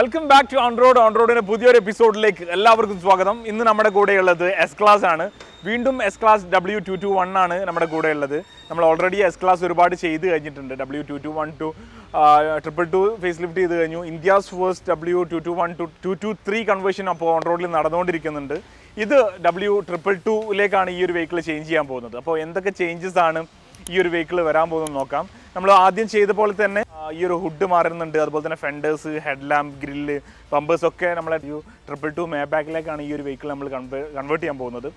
Welcome back to ഓൺറോഡിന്റെ പുതിയൊരു എപ്പിസോഡിലേക്ക് എല്ലാവർക്കും സ്വാഗതം. ഇന്ന് നമ്മുടെ കൂടെയുള്ളത് എസ് ക്ലാസ് ആണ്. വീണ്ടും എസ് ക്ലാസ് W221 ആണ് നമ്മുടെ കൂടെയുള്ളത്. നമ്മൾ ഓൾറെഡി എസ് ക്ലാസ് ഒരുപാട് ചെയ്ത് കഴിഞ്ഞിട്ടുണ്ട്. W221 222 ഫേസ് ലിഫ്റ്റ് ചെയ്ത് കഴിഞ്ഞു. India's first W221 to 223 conversion അപ്പോൾ ഓൺറോഡിൽ നടന്നുകൊണ്ടിരിക്കുന്നുണ്ട്. ഇത് W222ലേക്കാണ് ഈ ഒരു വെഹിക്കിൾ ചേഞ്ച് ചെയ്യാൻ പോകുന്നത്. അപ്പോൾ എന്തൊക്കെ ചേഞ്ചസ് ആണ് ഈ ഒരു വെഹിക്കിൾ വരാൻ പോകുന്നത് നോക്കാം. നമ്മൾ ആദ്യം ചെയ്ത പോലെ തന്നെ ഈ ഒരു ഹുഡ് മാറുന്നുണ്ട്, അതുപോലെ തന്നെ fenders, head lamp, grill, bumpers ഒക്കെ നമ്മളെ W222 മേബാക്കിലേക്കാണ് ഈ ഒരു വെഹിക്കിൾ നമ്മൾ കൺവേർട്ട് ചെയ്യാൻ പോകുന്നത്.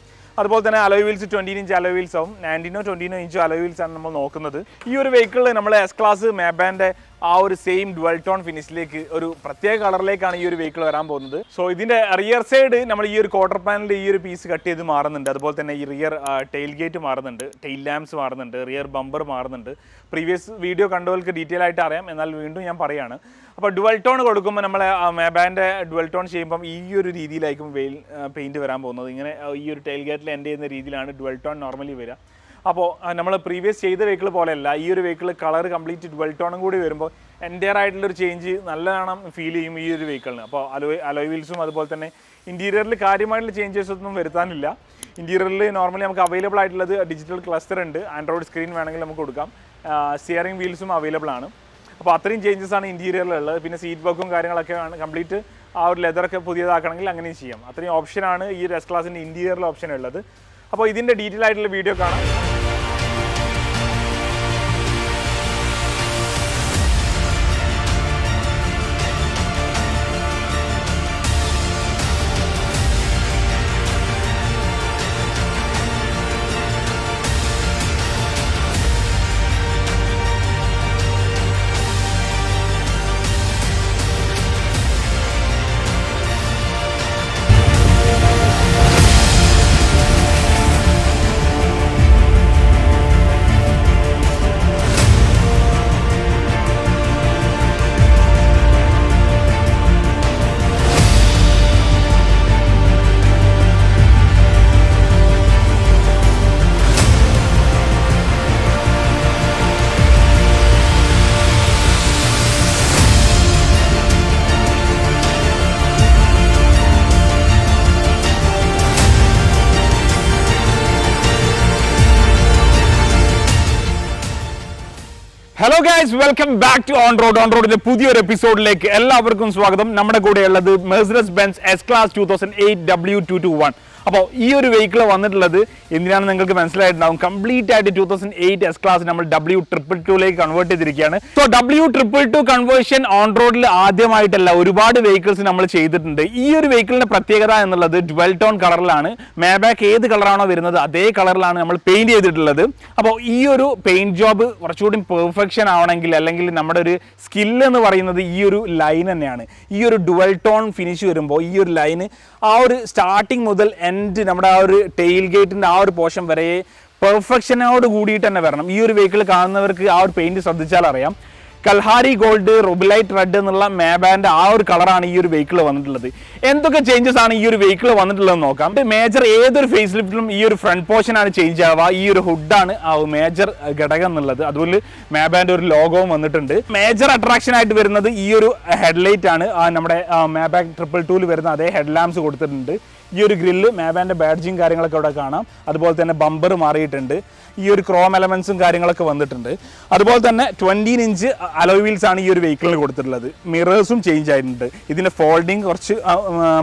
അതുപോലെ തന്നെ alloy wheels 20 inch alloy wheels ആവും. 19 ഇഞ്ച് അലോയ് വീൽസ് ആണ് നമ്മൾ നോക്കുന്നത്. ഈ ഒരു വെഹിക്കിൾ നമ്മൾ എസ് ക്ലാസ് മേബാൻ്റെ ആ ഒരു സെയിം ഡുവൽ ടോൺ ഫിനിഷിലേക്ക് ഒരു പ്രത്യേക കളറിലേക്കാണ് ഈ ഒരു വെഹിക്കിൾ വരാൻ പോകുന്നത്. സോ ഇതിൻ്റെ റിയർ സൈഡ് നമ്മൾ ഈ ഒരു ക്വാർട്ടർ പാനലിൽ ഈ ഒരു പീസ് കട്ട് ചെയ്ത് മാറുന്നുണ്ട്. അതുപോലെ തന്നെ ഈ റിയർ ടെയിൽ ഗേറ്റ് മാറുന്നുണ്ട്, ടെയിൽ ലാംപ്സ് മാറുന്നുണ്ട്, റിയർ ബമ്പർ മാറുന്നുണ്ട്. പ്രീവിയസ് വീഡിയോ കണ്ടവർക്ക് ഡീറ്റെയിൽ ആയിട്ട് അറിയാം, എന്നാൽ വീണ്ടും ഞാൻ പറയുകയാണ്. അപ്പോൾ ഡുവൽ ടോൺ കൊടുക്കുമ്പോൾ നമ്മൾ മേബാൻ്റെ ഡുവൽ ടോൺ ചെയ്യുമ്പം ഈ ഒരു രീതിയിലായിരിക്കും പെയിൻറ്റ് വരാൻ പോകുന്നത്. ഇങ്ങനെ ഈ ഒരു ടെയിൽ ഗേറ്റിൽ എൻഡ് ചെയ്യുന്ന രീതിയിലാണ് ഡുവൽ ടോൺ നോർമലി വരിക. അപ്പോൾ നമ്മൾ പ്രീവിയസ് ചെയ്ത വെഹിക്കിൾ പോലെയല്ല, ഈ ഒരു വെഹിക്കിൾ കളർ കംപ്ലീറ്റ് ഡുവൽ ടോണും കൂടി വരുമ്പോൾ എൻ്റയർ ആയിട്ടുള്ളൊരു ചേഞ്ച് നല്ലതാണ് ഫീൽ ചെയ്യും ഈ ഒരു വെഹിക്കിളിന്. അപ്പോൾ അലോയ് വീൽസും അതുപോലെ തന്നെ ഇൻറ്റീരിയറിൽ കാര്യമായിട്ടുള്ള ചേഞ്ചസ് ഒന്നും വരുത്താനില്ല. ഇൻറ്റീരിയറിൽ നോർമലി നമുക്ക് അവൈലബിൾ ആയിട്ടുള്ളത് ഡിജിറ്റൽ ക്ലസ്റ്റർ ഉണ്ട്, ആൻഡ്രോയിഡ് സ്ക്രീൻ വേണമെങ്കിൽ നമുക്ക് കൊടുക്കാം, സ്റ്റിയറിംഗ് വീൽസും അവൈലബിൾ ആണ്. അപ്പോൾ അത്രയും ചേഞ്ചസ് ആണ് ഇൻറ്റീരിയറിലുള്ളത്. പിന്നെ സീറ്റ് ബർക്കും കാര്യങ്ങളൊക്കെ കംപ്ലീറ്റ് ആ ഒരു ലെതറൊക്കെ പുതിയതാക്കണമെങ്കിൽ അങ്ങനെയും ചെയ്യാം. അത്രയും ഓപ്ഷനാണ് ഈ ഒരു എസ് ക്ലാസിൻ്റെ ഇൻറ്റീരിയറിൽ ഓപ്ഷൻ ഉള്ളത്. അപ്പോൾ ഇതിൻ്റെ ഡീറ്റെയിൽ ആയിട്ടുള്ള വീഡിയോ കാണാം. Hello guys, welcome back to ഓൺറോഡിന്റെ പുതിയൊരു എപ്പിസോഡിലേക്ക് എല്ലാവർക്കും സ്വാഗതം. നമ്മുടെ കൂടെയുള്ളത് Mercedes Benz S class 2008 W221. അപ്പോൾ ഈ ഒരു വെഹിക്കിൾ വന്നിട്ടുള്ളത് എന്തിനാണെന്ന് നിങ്ങൾക്ക് മനസ്സിലായിട്ടുണ്ടാവും. കംപ്ലീറ്റ് ആയിട്ട് 2008 എസ് ക്ലാസ് നമ്മൾ W222ലേക്ക് കൺവേർട്ട് ചെയ്തിരിക്കുകയാണ്. സോ W222 കൺവേർഷൻ ഓൺ റോഡിൽ ആദ്യമായിട്ടല്ല, ഒരുപാട് വെഹിക്കിൾസ് നമ്മൾ ചെയ്തിട്ടുണ്ട്. ഈ ഒരു വെഹിക്കിളിന്റെ പ്രത്യേകത എന്നുള്ളത് ഡ്വൽ ടോൺ കളറിലാണ്. മേബാക്ക് ഏത് കളറാണോ വരുന്നത് അതേ കളറിലാണ് നമ്മൾ പെയിന്റ് ചെയ്തിട്ടുള്ളത്. അപ്പോൾ ഈ ഒരു പെയിന്റ് ജോബ് കുറച്ചുകൂടി പെർഫെക്ഷൻ ആവണമെങ്കിൽ, അല്ലെങ്കിൽ നമ്മുടെ ഒരു സ്കില്ല് എന്ന് പറയുന്നത് ഈ ഒരു ലൈൻ തന്നെയാണ്. ഈ ഒരു ഡുവൽ ടോൺ ഫിനിഷ് വരുമ്പോൾ ഈ ഒരു ലൈന് ആ ഒരു സ്റ്റാർട്ടിങ് മുതൽ നമ്മുടെ ആ ഒരു ടെയിൽ ഗേറ്റിന്റെ ആ ഒരു പോർഷൻ വരെ പെർഫെക്ഷനോട് കൂടിയിട്ട് തന്നെ വരണം. ഈ ഒരു വെഹിക്കിൾ കാണുന്നവർക്ക് ആ ഒരു പെയിന്റ് ശ്രദ്ധിച്ചാൽ അറിയാം. കൽഹാരി ഗോൾഡ്, റൊബിലൈറ്റ് റെഡ് എന്നുള്ള മേബാൻ്റെ ആ ഒരു കളറാണ് ഈ ഒരു വെഹിക്കിൾ വന്നിട്ടുള്ളത്. എന്തൊക്കെ ചേഞ്ചസ് ആണ് ഈ ഒരു വെഹിക്കിൾ വന്നിട്ടുള്ളതെന്ന് നോക്കാം. മേജർ ഏതൊരു ഫേസ് ലിഫ്റ്റിലും ഈ ഒരു ഫ്രണ്ട് പോർഷൻ ആണ് ചേഞ്ച് ആവുക. ഈ ഒരു ഹുഡാണ് ആ മേജർ ഘടകം എന്നുള്ളത്. അതുപോലെ മേബാൻ്റെ ഒരു ലോഗോവും വന്നിട്ടുണ്ട്. മേജർ അട്രാക്ഷൻ ആയിട്ട് വരുന്നത് ഈ ഒരു ഹെഡ്ലൈറ്റ് ആണ്. നമ്മുടെ മേബാക്ക് 222 വരുന്ന അതേ ഹെഡ് ലാംപ്സ് കൊടുത്തിട്ടുണ്ട്. ഈ ഒരു ഗ്രില്ല് മേബാൻ്റെ ബാഡ്ജിങ് കാര്യങ്ങളൊക്കെ അവിടെ കാണാം. അതുപോലെ തന്നെ ബമ്പർ മാറിയിട്ടുണ്ട്. ഈ ഒരു ക്രോം എലമെന്റ്സും കാര്യങ്ങളൊക്കെ വന്നിട്ടുണ്ട്. അതുപോലെ തന്നെ 20 ഇഞ്ച് അലോയ് വീൽസ് ആണ് ഈ ഒരു വെഹിക്കിളിന് കൊടുത്തിട്ടുള്ളത്. മിറേഴ്സും ചേഞ്ച് ആയിട്ടുണ്ട്. ഇതിൻ്റെ ഫോൾഡിങ് കുറച്ച്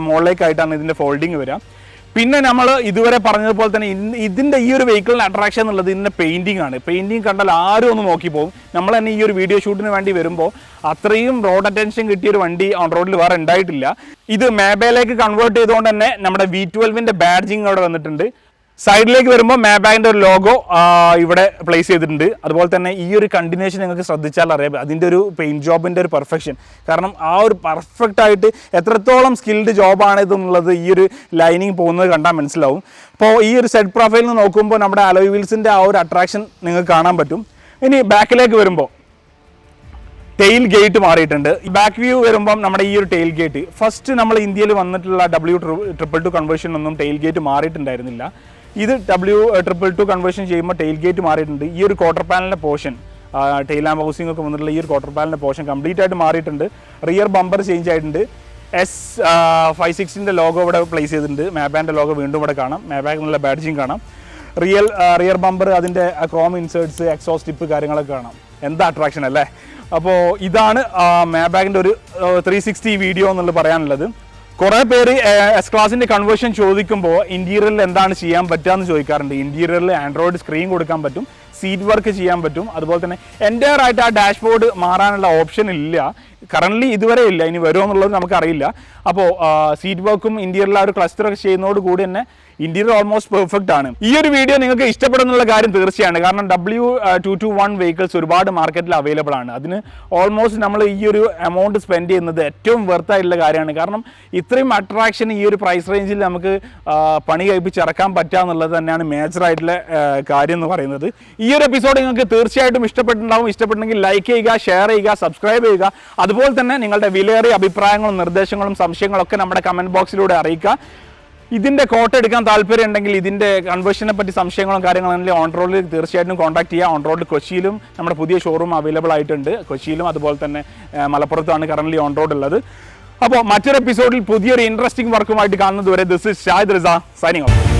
മുകളിലേക്കായിട്ടാണ് ഇതിൻ്റെ ഫോൾഡിങ് വരിക. പിന്നെ നമ്മൾ ഇതുവരെ പറഞ്ഞതുപോലെ തന്നെ ഇതിൻ്റെ ഈ ഒരു വെഹിക്കിളിൻ്റെ അട്രാക്ഷൻ എന്നുള്ളത് ഇതിൻ്റെ പെയിൻറ്റിംഗ് ആണ്. പെയിൻറ്റിങ് കണ്ടാൽ ആരും ഒന്ന് നോക്കി പോകും. നമ്മൾ തന്നെ ഈ ഒരു വീഡിയോ ഷൂട്ടിന് വേണ്ടി വരുമ്പോൾ അത്രയും റോഡ് അറ്റൻഷൻ കിട്ടിയൊരു വണ്ടി ഓൺ റോഡിൽ വേറെ ഉണ്ടായിട്ടില്ല. ഇത് മേബയിലേക്ക് കൺവേർട്ട് ചെയ്തുകൊണ്ട് തന്നെ നമ്മുടെ V12ൻ്റെ ബാഡ്ജിങ് അവിടെ വന്നിട്ടുണ്ട്. സൈഡിലേക്ക് വരുമ്പോൾ മേബാക്കിൻ്റെ ഒരു ലോഗോ ഇവിടെ പ്ലേസ് ചെയ്തിട്ടുണ്ട്. അതുപോലെ തന്നെ ഈ ഒരു കണ്ടിന്യൂഷൻ നിങ്ങൾക്ക് ശ്രദ്ധിച്ചാൽ അറിയാം അതിൻ്റെ ഒരു പെയിൻറ്റ് ജോബിൻ്റെ ഒരു പെർഫെക്ഷൻ. കാരണം ആ ഒരു പെർഫെക്റ്റ് ആയിട്ട് എത്രത്തോളം സ്കിൽഡ് ജോബാണ് ഇതെന്നുള്ളത് ഈ ഒരു ലൈനിങ് പോകുന്നത് കണ്ടാൽ മനസ്സിലാവും. അപ്പോൾ ഈ ഒരു സെറ്റ് പ്രൊഫൈലിൽ നിന്ന് നോക്കുമ്പോൾ നമ്മുടെ അലോയ് വീൽസിൻ്റെ ആ ഒരു അട്രാക്ഷൻ നിങ്ങൾക്ക് കാണാൻ പറ്റും. ഇനി ബാക്കിലേക്ക് വരുമ്പോൾ ടെയിൽ ഗേറ്റ് മാറിയിട്ടുണ്ട്. ബാക്ക് വ്യൂ വരുമ്പം നമ്മുടെ ഈ ഒരു ടെയിൽ ഗേറ്റ് ഫസ്റ്റ് നമ്മൾ ഇന്ത്യയിൽ വന്നിട്ടുള്ള W222 കൺവേർഷൻ ഒന്നും ടെയിൽ ഗേറ്റ് മാറിയിട്ടുണ്ടായിരുന്നില്ല. ഇത് W222 കൺവേർഷൻ ചെയ്യുമ്പോൾ ടെയിൽ ഗേറ്റ് മാറിയിട്ടുണ്ട്. ഈ ഒരു ക്വാർട്ടർ പാനലിൻ്റെ പോർഷൻ ടെയിൽ ലാമ്പ് ഹൗസിംഗ് ഒക്കെ വന്നിട്ടുള്ള ഈ ഒരു ക്വാർട്ടർ പാനലിൻ്റെ പോർഷൻ കംപ്ലീറ്റ് ആയിട്ട് മാറിയിട്ടുണ്ട്. റിയർ ബമ്പർ ചേഞ്ച് ആയിട്ടുണ്ട്. S560 ലോഗോ ഇവിടെ പ്ലേസ് ചെയ്തിട്ടുണ്ട്. മാബാൻ്റെ ലോഗോ വീണ്ടും ഇവിടെ കാണാം. മാബാഗിനുള്ള ബാഡ്ജിങ് കാണാം. റിയർ ബമ്പർ, അതിൻ്റെ ക്രോം ഇൻസേർട്സ്, എക്സോസ്റ്റ് ടിപ്പ് കാര്യങ്ങളൊക്കെ കാണാം. എന്താ അട്രാക്ഷൻ അല്ലേ? അപ്പോൾ ഇതാണ് മാബാഗിൻ്റെ ഒരു 360 വീഡിയോ എന്നുള്ളത് പറയാനുള്ളത്. കുറേ പേര് എസ് ക്ലാസിൻ്റെ കൺവേർഷൻ ചോദിക്കുമ്പോൾ ഇൻറ്റീരിയറിൽ എന്താണ് ചെയ്യാൻ പറ്റുക എന്ന് ചോദിക്കാറുണ്ട്. ഇൻറ്റീരിയറിൽ ആൻഡ്രോയിഡ് സ്ക്രീൻ കൊടുക്കാൻ പറ്റും, സീറ്റ് വർക്ക് ചെയ്യാൻ പറ്റും, അതുപോലെ തന്നെ എൻ്റയർ ആയിട്ട് ആ ഡാഷ്ബോർഡ് മാറാനുള്ള ഓപ്ഷൻ ഇല്ല, കറൻ്റ്ലി ഇതുവരെ ഇല്ല, ഇനി വരുമോ എന്നുള്ളത് നമുക്കറിയില്ല. അപ്പോൾ സീറ്റ് വർക്കും ഇൻറ്റീരിയറിൽ ആ ഒരു ക്ലസ്റ്ററൊക്കെ ചെയ്യുന്നതോട് കൂടി തന്നെ ഇന്റീരിയർ ഓൾമോസ്റ്റ് പെർഫെക്റ്റ് ആണ്. ഈ ഒരു വീഡിയോ നിങ്ങൾക്ക് ഇഷ്ടപ്പെടുന്നുള്ള കാര്യം തീർച്ചയാണ്. കാരണം W221 വെഹിക്കിൾസ് ഒരുപാട് മാർക്കറ്റിൽ അവൈലബിൾ ആണ്. അതിന് ഓൾമോസ്റ്റ് നമ്മൾ ഈ ഒരു എമൗണ്ട് സ്പെൻഡ് ചെയ്യുന്നത് ഏറ്റവും വെർത്തായിട്ടുള്ള കാര്യമാണ്. കാരണം ഇത്രയും അട്രാക്ഷൻ ഈ ഒരു പ്രൈസ് റേഞ്ചിൽ നമുക്ക് പണി കഴിപ്പിച്ച് ഇറക്കാൻ പറ്റുക എന്നുള്ളത് തന്നെയാണ് മേജറായിട്ടുള്ള കാര്യം എന്ന് പറയുന്നത്. ഈ ഒരു എപ്പിസോഡ് നിങ്ങൾക്ക് തീർച്ചയായിട്ടും ഇഷ്ടപ്പെട്ടിട്ടുണ്ടാവും. ഇഷ്ടപ്പെട്ടെങ്കിൽ ലൈക്ക് ചെയ്യുക, ഷെയർ ചെയ്യുക, സബ്സ്ക്രൈബ് ചെയ്യുക. അതുപോലെ തന്നെ നിങ്ങളുടെ വിലയേറിയ അഭിപ്രായങ്ങളും നിർദ്ദേശങ്ങളും സംശയങ്ങളൊക്കെ നമ്മുടെ കമൻറ്റ് ബോക്സിലൂടെ അറിയിക്കുക. ഇതിൻ്റെ കോട്ട് എടുക്കാൻ താല്പര്യം ഉണ്ടെങ്കിൽ, ഇതിൻ്റെ കൺവേർഷനെ പറ്റി സംശയങ്ങളും കാര്യങ്ങളും ഓൺ റോഡിൽ തീർച്ചയായിട്ടും കോൺടാക്ട് ചെയ്യുക. ഓൺ റോഡിൽ കൊച്ചിയിലും നമ്മുടെ പുതിയ ഷോറൂം അവൈലബിൾ ആയിട്ടുണ്ട്. കൊച്ചിയിലും അതുപോലെ തന്നെ മലപ്പുറത്താണ് കറൻ്റ്ലി ഓൺ റോഡ് ഉള്ളത്. അപ്പോൾ മറ്റൊരു എപ്പിസോഡിൽ പുതിയൊരു ഇൻട്രസ്റ്റിംഗ് വർക്കുമായിട്ട് കാണുന്നത് വരെ this is Shahid Riza signing off.